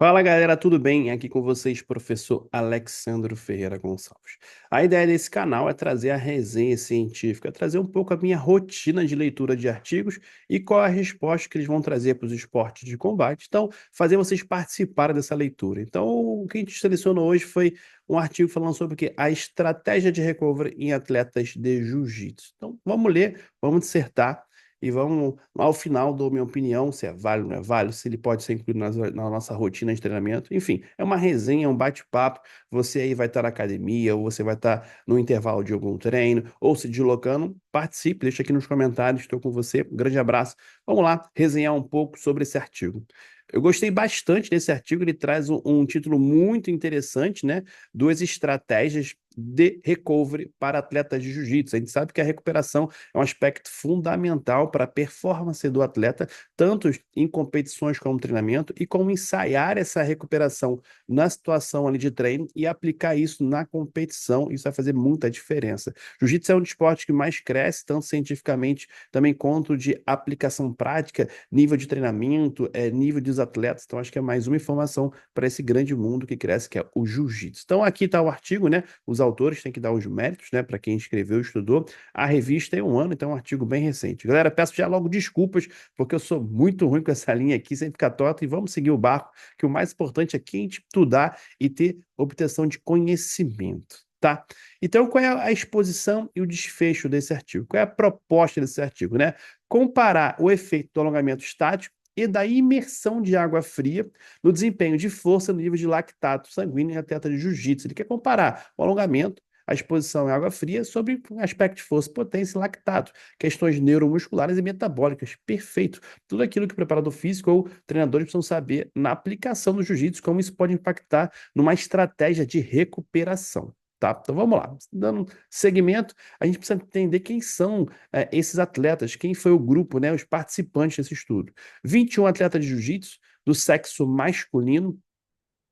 Fala galera, tudo bem? Aqui com vocês, professor Alexandro Ferreira Gonçalves. A ideia desse canal é trazer a resenha científica, trazer um pouco a minha rotina de leitura de artigos e qual é a resposta que eles vão trazer para os esportes de combate. Então, fazer vocês participarem dessa leitura. Então, o que a gente selecionou hoje foi um artigo falando sobre o quê? A estratégia de recovery em atletas de jiu-jitsu. Então, vamos ler, vamos dissertar. E vamos, ao final, dou minha opinião, se é válido, não é válido, se ele pode ser incluído na nossa rotina de treinamento. Enfim, é uma resenha, é um bate-papo. Você aí vai estar na academia, ou você vai estar no intervalo de algum treino, ou se deslocando. Participe, deixa aqui nos comentários, estou com você. Um grande abraço. Vamos lá, resenhar um pouco sobre esse artigo. Eu gostei bastante desse artigo, ele traz um título muito interessante, né? Duas estratégias de recovery para atletas de jiu-jitsu. A gente sabe que a recuperação é um aspecto fundamental para a performance do atleta, tanto em competições como treinamento, e como ensaiar essa recuperação na situação ali de treino e aplicar isso na competição. Isso vai fazer muita diferença. Jiu-jitsu é um dos esportes que mais cresce, tanto cientificamente, também quanto de aplicação prática, nível de treinamento, nível dos atletas. Então, acho que é mais uma informação para esse grande mundo que cresce, que é o jiu-jitsu. Então, aqui está o artigo, né? Os autores têm que dar os méritos, né? Para quem escreveu, estudou. A revista tem um ano, então é um artigo bem recente. Galera, peço já logo desculpas, porque eu sou muito ruim com essa linha aqui, sem ficar torta, e vamos seguir o barco, que o mais importante aqui é a gente estudar e ter obtenção de conhecimento, tá? Então, qual é a exposição e o desfecho desse artigo? Qual é a proposta desse artigo, né? Comparar o efeito do alongamento estático e da imersão de água fria no desempenho de força no nível de lactato sanguíneo em atleta de jiu-jitsu. Ele quer comparar o alongamento, a exposição em água fria sobre aspecto de força, potência e lactato, questões neuromusculares e metabólicas. Perfeito. Tudo aquilo que o preparador físico ou treinadores precisam saber na aplicação do jiu-jitsu, como isso pode impactar numa estratégia de recuperação. Tá? Então vamos lá. Dando segmento, a gente precisa entender quem são esses atletas, quem foi o grupo, né, os participantes desse estudo. 21 atletas de jiu-jitsu do sexo masculino,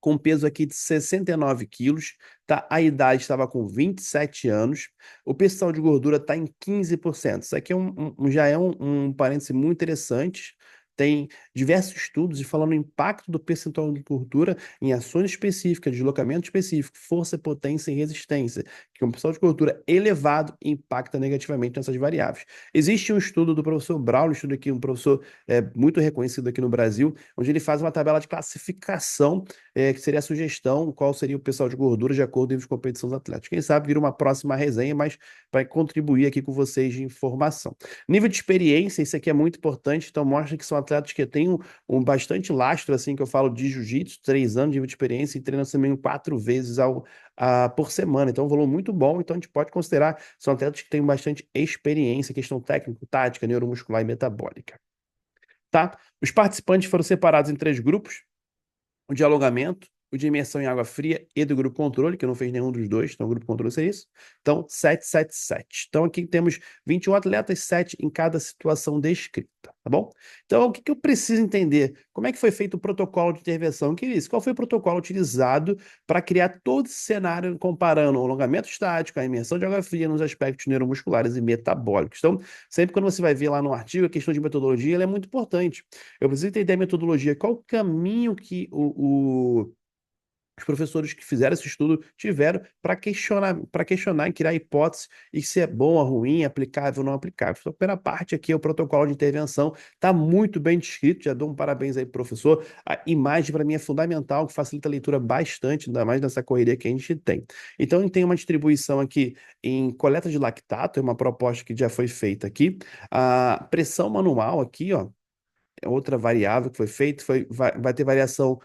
com peso aqui de 69 quilos, tá? A idade estava com 27 anos, o percentual de gordura está em 15%. Isso aqui já é um parêntese muito interessante. Tem diversos estudos falando o impacto do percentual de gordura em ações específicas, deslocamento específico, força, potência e resistência, que um percentual de gordura elevado impacta negativamente nessas variáveis. Existe um estudo do professor Braulio, estudo aqui, um professor muito reconhecido aqui no Brasil, onde ele faz uma tabela de classificação que seria a sugestão, qual seria o percentual de gordura de acordo com o nível de competição dos atletas. Quem sabe vira uma próxima resenha, mas vai contribuir aqui com vocês de informação. Nível de experiência, isso aqui é muito importante, então mostra que são atletas que têm um bastante lastro, assim, que eu falo de jiu-jitsu, 3 anos de nível de experiência e treinam também 4 vezes por semana. Então, um volume muito bom, então a gente pode considerar, são atletas que têm bastante experiência, questão técnica, tática, neuromuscular e metabólica. Tá? Os participantes foram separados em 3 grupos: o de alongamento, o de imersão em água fria e do grupo controle, que não fez nenhum dos dois, então o grupo controle seria isso. Então, 7, 7, 7. Então, aqui temos 21 atletas, 7 em cada situação descrita, tá bom? Então, o que que eu preciso entender? Como é que foi feito o protocolo de intervenção? Que é isso? Qual foi o protocolo utilizado para criar todo esse cenário comparando o alongamento estático, a imersão de água fria nos aspectos neuromusculares e metabólicos? Então, sempre quando você vai ver lá no artigo, a questão de metodologia, ela é muito importante. Eu preciso entender a metodologia, qual o caminho que os professores que fizeram esse estudo tiveram para questionar e criar hipóteses e se é bom ou ruim, aplicável ou não aplicável. Então, a primeira parte aqui é o protocolo de intervenção, está muito bem descrito, já dou um parabéns aí, professor. A imagem para mim é fundamental, que facilita a leitura bastante, ainda mais nessa correria que a gente tem. Então, tem uma distribuição aqui em coleta de lactato, é uma proposta que já foi feita aqui. A pressão manual aqui, ó, é outra variável que foi feita, vai ter variação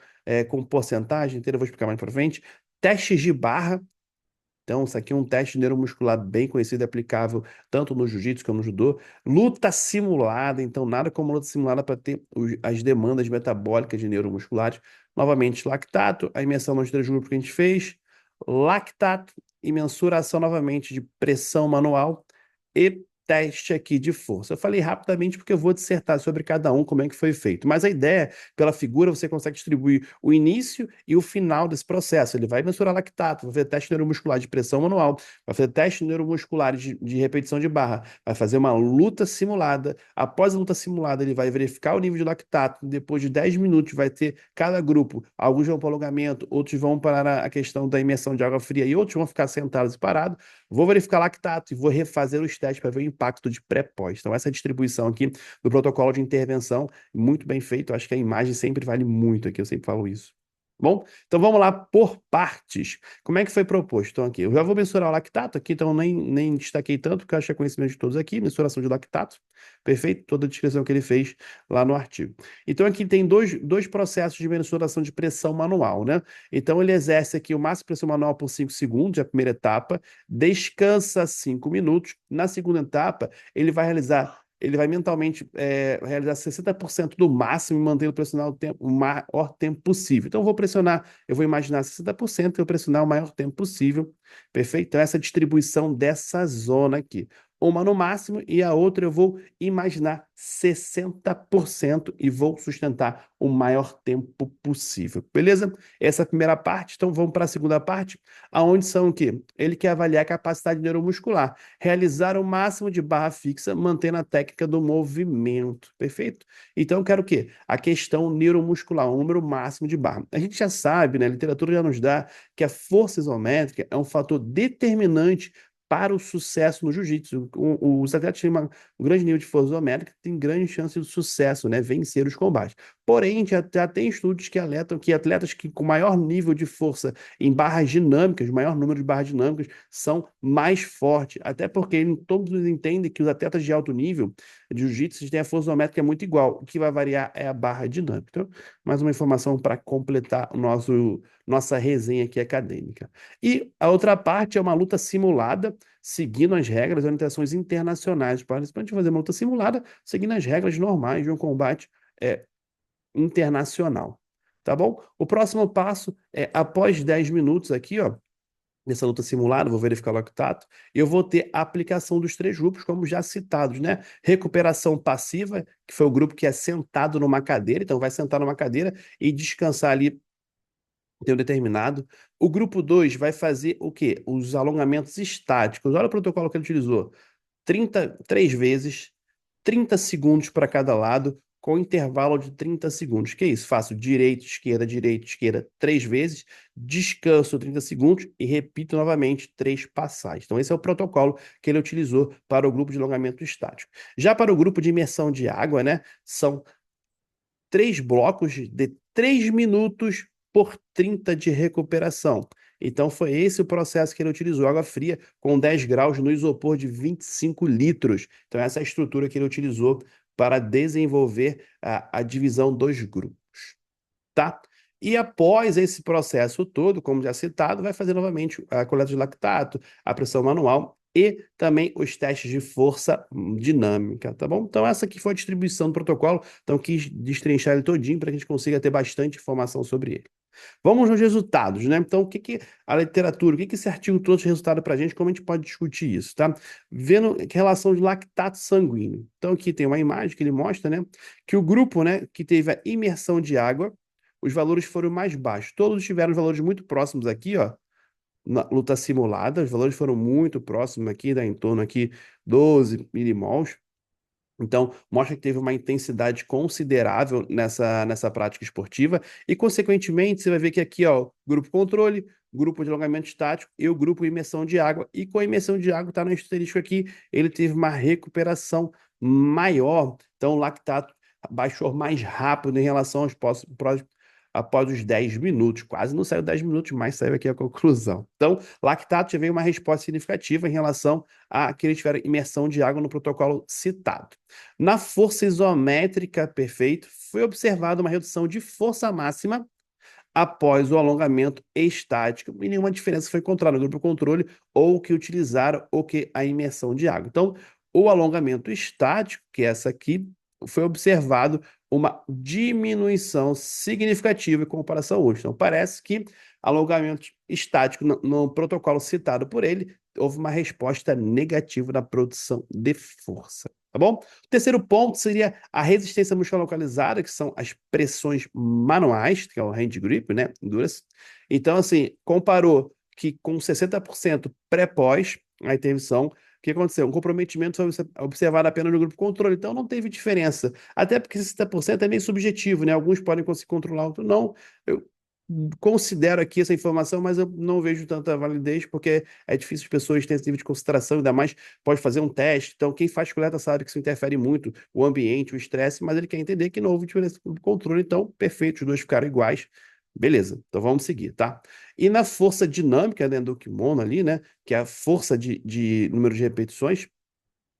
com porcentagem inteira, eu vou explicar mais para frente. Testes de barra, então isso aqui é um teste neuromuscular bem conhecido e aplicável tanto no jiu-jitsu como no judô. Luta simulada, então nada como luta simulada para ter as demandas metabólicas de neuromusculares. Novamente, lactato, a imersão nos 3 grupos que a gente fez, lactato e mensuração novamente de pressão manual e teste aqui de força. Eu falei rapidamente porque eu vou dissertar sobre cada um, como é que foi feito. Mas a ideia, pela figura, você consegue distribuir o início e o final desse processo. Ele vai mensurar lactato, vai fazer teste neuromuscular de pressão manual, vai fazer teste neuromuscular de repetição de barra, vai fazer uma luta simulada. Após a luta simulada, ele vai verificar o nível de lactato. Depois de 10 minutos, vai ter cada grupo. Alguns vão para o alongamento, outros vão para a questão da imersão de água fria e outros vão ficar sentados e parados. Vou verificar lactato e vou refazer os testes para ver o impacto de pré-pós. Então, essa é a distribuição aqui do protocolo de intervenção, muito bem feito. Eu acho que a imagem sempre vale muito aqui, eu sempre falo isso. Bom, então vamos lá por partes. Como é que foi proposto? Então, aqui, eu já vou mensurar o lactato aqui, então nem destaquei tanto, porque eu acho que é conhecimento de todos aqui, mensuração de lactato, perfeito? Toda a descrição que ele fez lá no artigo. Então, aqui tem dois processos de mensuração de pressão manual, né? Então, ele exerce aqui o máximo de pressão manual por 5 segundos, a primeira etapa, descansa 5 minutos. Na segunda etapa, ele vai mentalmente realizar 60% do máximo e manter o pressionar o maior tempo possível. Então, eu vou imaginar 60% e eu pressionar o maior tempo possível. Perfeito? Então, essa distribuição dessa zona aqui. Uma no máximo e a outra eu vou imaginar 60% e vou sustentar o maior tempo possível. Beleza? Essa é a primeira parte. Então, vamos para a segunda parte, aonde são o quê? Ele quer avaliar a capacidade neuromuscular, realizar o máximo de barra fixa, mantendo a técnica do movimento. Perfeito? Então, eu quero o quê? A questão neuromuscular, o número máximo de barra. A gente já sabe, né? A literatura já nos dá que a força isométrica é um fator determinante para o sucesso no jiu-jitsu. Os atletas têm um grande nível de força isométrica, têm grande chance de sucesso, né? Vencer os combates. Porém, já tem estudos que alertam que atletas que com maior nível de força em barras dinâmicas, maior número de barras dinâmicas, são mais fortes. Até porque todos entendem que os atletas de alto nível de jiu-jitsu têm a força isométrica muito igual. O que vai variar é a barra dinâmica. Então, mais uma informação para completar nossa resenha aqui acadêmica. E a outra parte é uma luta simulada, seguindo as regras e orientações internacionais. Participante fazer uma luta simulada, seguindo as regras normais de um combate é, internacional. Tá bom? O próximo passo é, após 10 minutos aqui, ó, nessa luta simulada, vou verificar o lactato, eu vou ter a aplicação dos três grupos, como já citados, né? Recuperação passiva, que foi o grupo que é sentado numa cadeira, então vai sentar numa cadeira e descansar ali tempo determinado. O grupo 2 vai fazer o quê? Os alongamentos estáticos. Olha o protocolo que ele utilizou. 3 vezes, 30 segundos para cada lado, com intervalo de 30 segundos. Que é isso? Faço direita, esquerda, 3 vezes, descanso 30 segundos e repito novamente 3 passagens. Então, esse é o protocolo que ele utilizou para o grupo de alongamento estático. Já para o grupo de imersão de água, né, são 3 blocos de 3 minutos por 30 de recuperação. Então, foi esse o processo que ele utilizou, água fria com 10 graus no isopor de 25 litros. Então, essa é a estrutura que ele utilizou para desenvolver a divisão dos grupos, tá? E após esse processo todo, como já citado, vai fazer novamente a coleta de lactato, a pressão manual e também os testes de força dinâmica, tá bom? Então essa aqui foi a distribuição do protocolo, então quis destrinchar ele todinho para que a gente consiga ter bastante informação sobre ele. Vamos nos resultados, né? Então, o que que a literatura, o que que esse artigo trouxe de resultado para a gente, como a gente pode discutir isso, tá? Vendo relação de lactato sanguíneo. Então, aqui tem uma imagem que ele mostra, né? Que o grupo, né, que teve a imersão de água, os valores foram mais baixos. Todos tiveram valores muito próximos aqui, ó, na luta simulada, os valores foram muito próximos aqui, dá em torno aqui 12 milimols. Então, mostra que teve uma intensidade considerável nessa prática esportiva e, consequentemente, você vai ver que aqui, ó, grupo controle, grupo de alongamento estático e o grupo imersão de água. E com a imersão de água, está no asterisco aqui, ele teve uma recuperação maior. Então, o lactato baixou mais rápido em relação após os 10 minutos. Quase não saiu 10 minutos, mas saiu aqui a conclusão. Então, lactato já veio uma resposta significativa em relação a que eles tiveram imersão de água no protocolo citado. Na força isométrica, perfeito, foi observada uma redução de força máxima após o alongamento estático e nenhuma diferença foi encontrada no grupo controle ou que utilizaram ou que a imersão de água. Então, o alongamento estático, que é essa aqui, foi observado uma diminuição significativa em comparação ao outro. Então, parece que alongamento estático no protocolo citado por ele, houve uma resposta negativa na produção de força. Tá bom? O terceiro ponto seria a resistência muscular localizada, que são as pressões manuais, que é o hand grip, né? Endurance. Então, assim, comparou que com 60% pré-pós a intervenção, o que aconteceu? Um comprometimento foi observado apenas no grupo controle, então não teve diferença. Até porque 60% é meio subjetivo, né? Alguns podem conseguir controlar, outros não. Eu considero aqui essa informação, mas eu não vejo tanta validez, porque é difícil as pessoas terem esse nível de concentração, ainda mais pode fazer um teste. Então, quem faz coleta sabe que isso interfere muito, o ambiente, o estresse, mas ele quer entender que não houve diferença no controle, então, perfeito, os dois ficaram iguais. Beleza, então vamos seguir, tá? E na força dinâmica, né, do kimono ali, né, que é a força de número de repetições,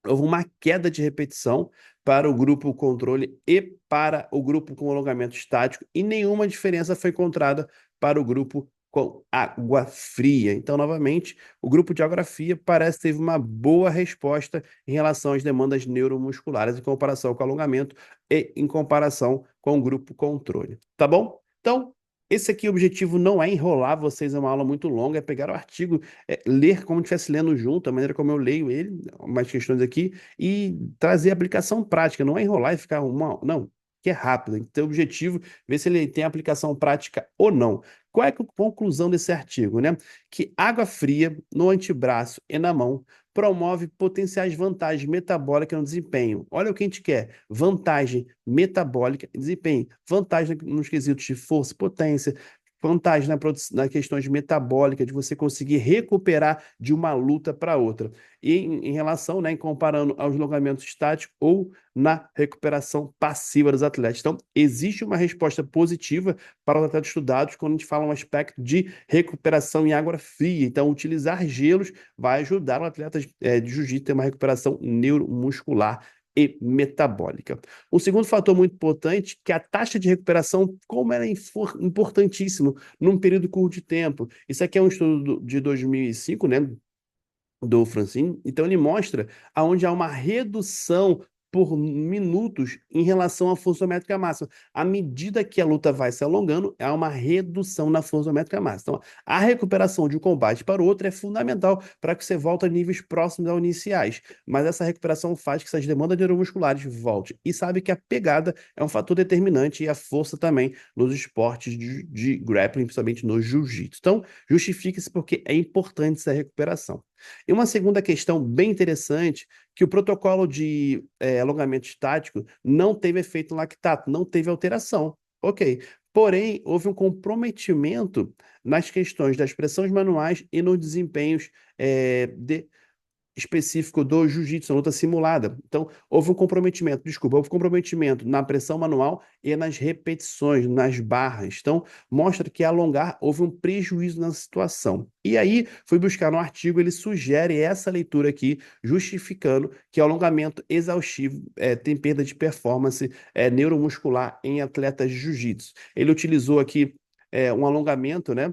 houve uma queda de repetição para o grupo controle e para o grupo com alongamento estático, e nenhuma diferença foi encontrada para o grupo com água fria. Então, novamente, o grupo de água fria parece que teve uma boa resposta em relação às demandas neuromusculares em comparação com o alongamento e em comparação com o grupo controle. Tá bom? Então, esse aqui, o objetivo não é enrolar vocês, é uma aula muito longa, é pegar o artigo, ler como se estivesse lendo junto, a maneira como eu leio ele, umas questões aqui, e trazer aplicação prática, não é enrolar e ficar uma. Não, que é rápido. Então, o objetivo, ver se ele tem aplicação prática ou não. Qual é a conclusão desse artigo, né? Que água fria no antebraço e na mão promove potenciais vantagens metabólicas no desempenho. Olha o que a gente quer: vantagem metabólica e desempenho, vantagem nos quesitos de força e potência, vantagem nas questões metabólicas, de você conseguir recuperar de uma luta para outra. E em relação, né, em comparando aos alongamentos estáticos ou na recuperação passiva dos atletas. Então, existe uma resposta positiva para os atletas estudados quando a gente fala um aspecto de recuperação em água fria. Então, utilizar gelos vai ajudar o atleta de jiu-jitsu a ter uma recuperação neuromuscular e metabólica. Um segundo fator muito importante, que é a taxa de recuperação, como ela é importantíssimo num período curto de tempo. Isso aqui é um estudo de 2005, né, do Francine. Então ele mostra aonde há uma redução por minutos em relação à força métrica máxima. À medida que a luta vai se alongando, há uma redução na força métrica máxima. Então, a recuperação de um combate para o outro é fundamental para que você volte a níveis próximos aos iniciais. Mas essa recuperação faz que essas demandas neuromusculares voltem. E sabe que a pegada é um fator determinante e a força também nos esportes de grappling, principalmente no jiu-jitsu. Então, justifica-se porque é importante essa recuperação. E uma segunda questão bem interessante, que o protocolo de alongamento estático não teve efeito lactato, não teve alteração. Ok. Porém, houve um comprometimento nas questões das pressões manuais e nos desempenhos específico do jiu-jitsu, luta simulada. Então, houve um comprometimento na pressão manual e nas repetições, nas barras. Então, mostra que alongar houve um prejuízo na situação. E aí, fui buscar no artigo, ele sugere essa leitura aqui, justificando que o alongamento exaustivo tem perda de performance neuromuscular em atletas de jiu-jitsu. Ele utilizou aqui um alongamento, né?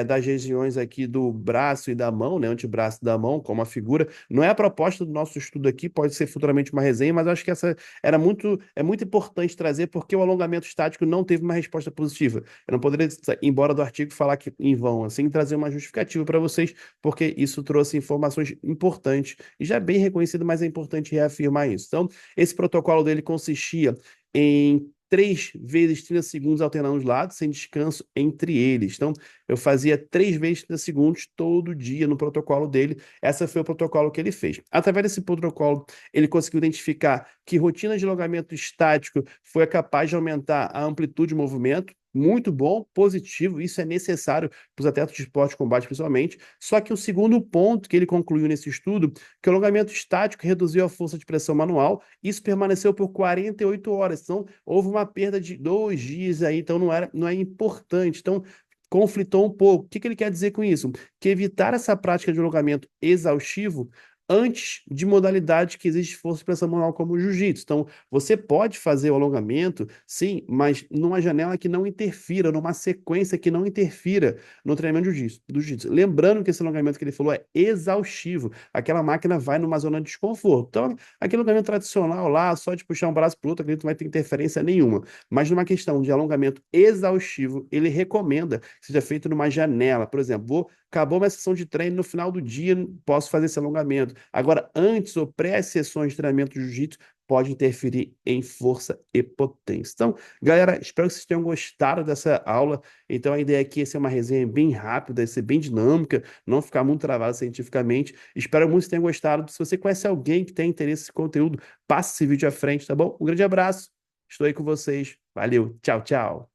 Das regiões aqui do braço e da mão, né, antebraço da mão, como a figura. Não é a proposta do nosso estudo aqui, pode ser futuramente uma resenha, mas eu acho que essa é muito importante trazer, porque o alongamento estático não teve uma resposta positiva. Eu não poderia ir embora do artigo falar que em vão, assim, trazer uma justificativa para vocês, porque isso trouxe informações importantes, e já é bem reconhecido, mas é importante reafirmar isso. Então, esse protocolo dele consistia em 3 vezes 30 segundos alternando os lados, sem descanso entre eles. Então, eu fazia 3 vezes 30 segundos todo dia no protocolo dele. Esse foi o protocolo que ele fez. Através desse protocolo, ele conseguiu identificar que rotina de alongamento estático foi capaz de aumentar a amplitude de movimento. Muito bom, positivo, isso é necessário para os atletas de esporte de combate, principalmente. Só que o segundo ponto que ele concluiu nesse estudo, que o alongamento estático reduziu a força de pressão manual, isso permaneceu por 48 horas. Então, houve uma perda de 2 dias aí, então não é importante. Então, conflitou um pouco. O que ele quer dizer com isso? Que evitar essa prática de alongamento exaustivo antes de modalidades que existe força e pressão manual como o jiu-jitsu. Então, você pode fazer o alongamento, sim, mas numa janela que não interfira, numa sequência que não interfira no treinamento do jiu-jitsu. Lembrando que esse alongamento que ele falou é exaustivo. Aquela máquina vai numa zona de desconforto. Então, aquele alongamento tradicional lá, só de puxar um braço para o outro, acredito que não vai ter interferência nenhuma. Mas numa questão de alongamento exaustivo, ele recomenda que seja feito numa janela. Por exemplo, acabou minha sessão de treino, no final do dia posso fazer esse alongamento. Agora, antes ou pré-sessões de treinamento de jiu-jitsu, pode interferir em força e potência. Então, galera, espero que vocês tenham gostado dessa aula. Então, a ideia aqui é ser uma resenha bem rápida, ser bem dinâmica, não ficar muito travada cientificamente. Espero muito que vocês tenham gostado. Se você conhece alguém que tem interesse nesse conteúdo, passe esse vídeo à frente, tá bom? Um grande abraço. Estou aí com vocês. Valeu. Tchau, tchau.